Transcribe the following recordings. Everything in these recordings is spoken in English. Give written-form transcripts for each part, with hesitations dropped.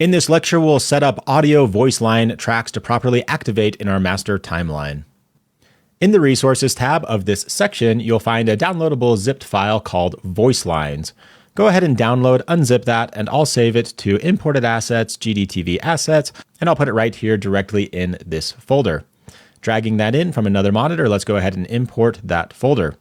In this lecture, we'll set up audio voice line tracks to properly activate in our master timeline. In the Resources tab of this section, you'll find a downloadable zipped file called Voice Lines. Go ahead and download, unzip that, and I'll save it to Imported Assets, GDTV Assets, and I'll put it right here directly in this folder. Dragging that in from another monitor, let's go ahead and import that folder.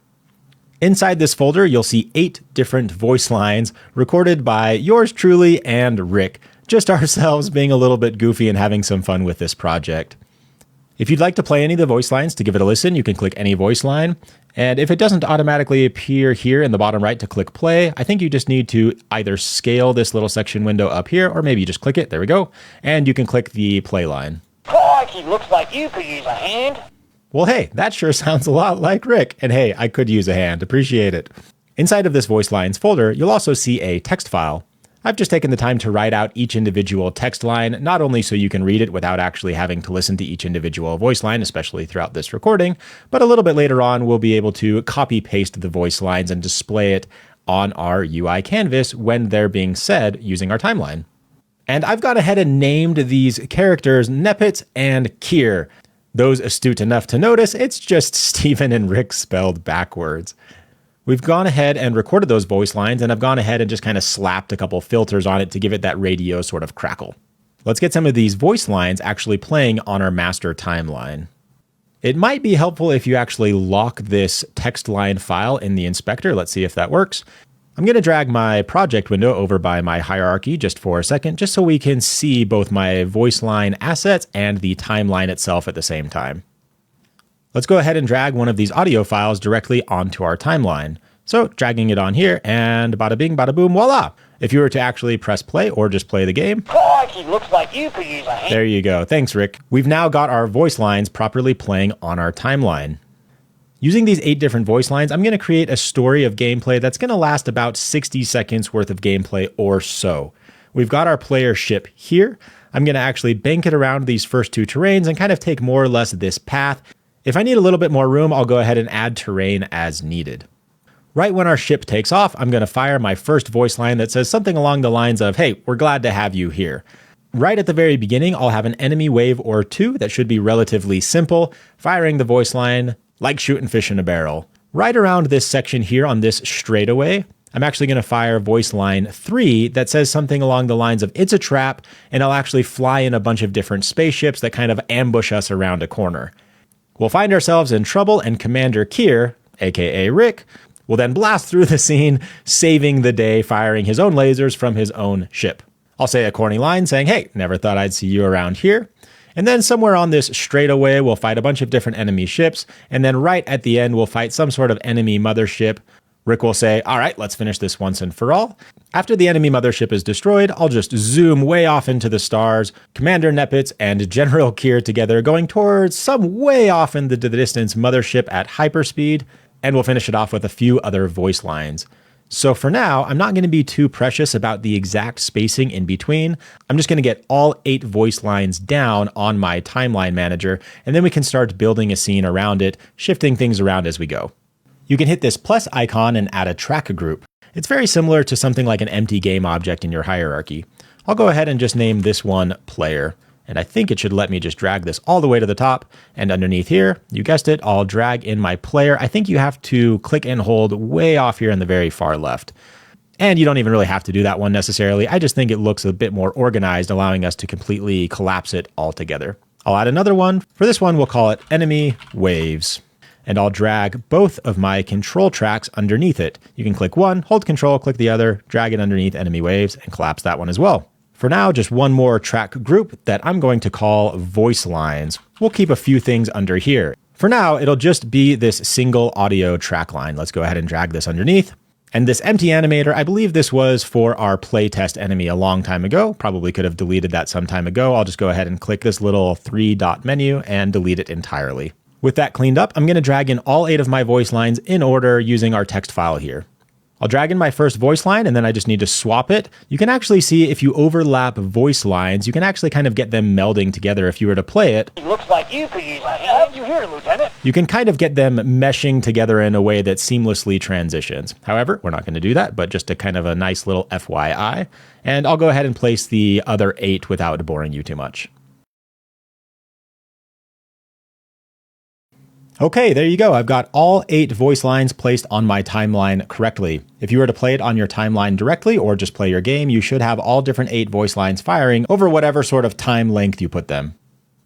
Inside this folder, you'll see 8 different voice lines recorded by yours truly and Rick, just ourselves being a little bit goofy and having some fun with this project. If you'd like to play any of the voice lines to give it a listen, you can click any voice line. And if it doesn't automatically appear here in the bottom right to click play, I think you just need to either scale this little section window up here, or maybe you just click it, there we go, and you can click the play line. Crikey, looks like you could use a hand. Well, hey, that sure sounds a lot like Rick. And hey, I could use a hand, appreciate it. Inside of this voice lines folder, you'll also see a text file. I've just taken the time to write out each individual text line, not only so you can read it without actually having to listen to each individual voice line, especially throughout this recording, but a little bit later on, we'll be able to copy paste the voice lines and display it on our UI canvas when they're being said using our timeline. And I've gone ahead and named these characters Nepitz and Kier. Those astute enough to notice, it's just Stephen and Rick spelled backwards. We've gone ahead and recorded those voice lines, and I've gone ahead and just kind of slapped a couple filters on it to give it that radio sort of crackle. Let's get some of these voice lines actually playing on our master timeline. It might be helpful if you actually lock this text line file in the inspector. Let's see if that works. I'm going to drag my project window over by my hierarchy just for a second, just so we can see both my voice line assets and the timeline itself at the same time. Let's go ahead and drag one of these audio files directly onto our timeline. So dragging it on here, and bada bing, bada boom, voila! If you were to actually press play or just play the game, Crikey, looks like you could use a hand. There you go. Thanks, Rick. We've now got our voice lines properly playing on our timeline. Using these 8 different voice lines, I'm going to create a story of gameplay that's going to last about 60 seconds worth of gameplay or so. We've got our player ship here. I'm going to actually bank it around these first 2 terrains and kind of take more or less this path. If I need a little bit more room, I'll go ahead and add terrain as needed. Right when our ship takes off, I'm going to fire my first voice line that says something along the lines of, "Hey, we're glad to have you here." Right at the very beginning, I'll have an enemy wave or 2 that should be relatively simple, firing the voice line like shooting fish in a barrel. Right around this section here on this straightaway, I'm actually going to fire voice line 3 that says something along the lines of, "It's a trap," and I'll actually fly in a bunch of different spaceships that kind of ambush us around a corner. We'll find ourselves in trouble, and Commander Kier, aka Rick, will then blast through the scene, saving the day, firing his own lasers from his own ship. I'll say a corny line saying, "Hey, never thought I'd see you around here." And then somewhere on this straightaway, we'll fight a bunch of different enemy ships, and then right at the end, we'll fight some sort of enemy mothership. Rick will say, "All right, let's finish this once and for all." After the enemy mothership is destroyed, I'll just zoom way off into the stars, Commander Nepitz and General Kier together going towards some way off in the distance mothership at hyperspeed, and we'll finish it off with a few other voice lines. So for now, I'm not going to be too precious about the exact spacing in between. I'm just going to get all 8 voice lines down on my timeline manager, and then we can start building a scene around it, shifting things around as we go. You can hit this plus icon and add a track group. It's very similar to something like an empty game object in your hierarchy. I'll go ahead and just name this one player. And I think it should let me just drag this all the way to the top. And underneath here, you guessed it, I'll drag in my player. I think you have to click and hold way off here in the very far left. And you don't even really have to do that one necessarily. I just think it looks a bit more organized, allowing us to completely collapse it all together. I'll add another one. For this one, we'll call it Enemy Waves. And I'll drag both of my control tracks underneath it. You can click one, hold control, click the other, drag it underneath Enemy Waves, and collapse that one as well. For now, just one more track group that I'm going to call Voice Lines. We'll keep a few things under here. For now, it'll just be this single audio track line. Let's go ahead and drag this underneath. And this empty animator, I believe this was for our playtest enemy a long time ago. Probably could have deleted that some time ago. I'll just go ahead and click this little 3-dot menu and delete it entirely. With that cleaned up, I'm going to drag in all 8 of my voice lines in order using our text file here. I'll drag in my first voice line and then I just need to swap it. You can actually see if you overlap voice lines, you can actually kind of get them melding together if you were to play it. It looks like you could use a hand. You here, Lieutenant? You can kind of get them meshing together in a way that seamlessly transitions. However, we're not going to do that, but just a kind of a nice little FYI. And I'll go ahead and place the other 8 without boring you too much. Okay, there you go. I've got all 8 voice lines placed on my timeline correctly. If you were to play it on your timeline directly or just play your game, you should have all different 8 voice lines firing over whatever sort of time length you put them.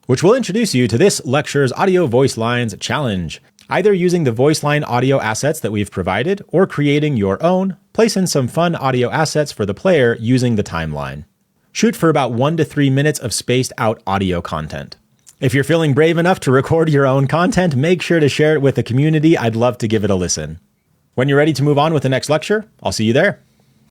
Which will introduce you to this lecture's Audio Voice Lines Challenge. Either using the voice line audio assets that we've provided or creating your own, place in some fun audio assets for the player using the timeline. Shoot for about 1 to 3 minutes of spaced out audio content. If you're feeling brave enough to record your own content, make sure to share it with the community. I'd love to give it a listen. When you're ready to move on with the next lecture, I'll see you there.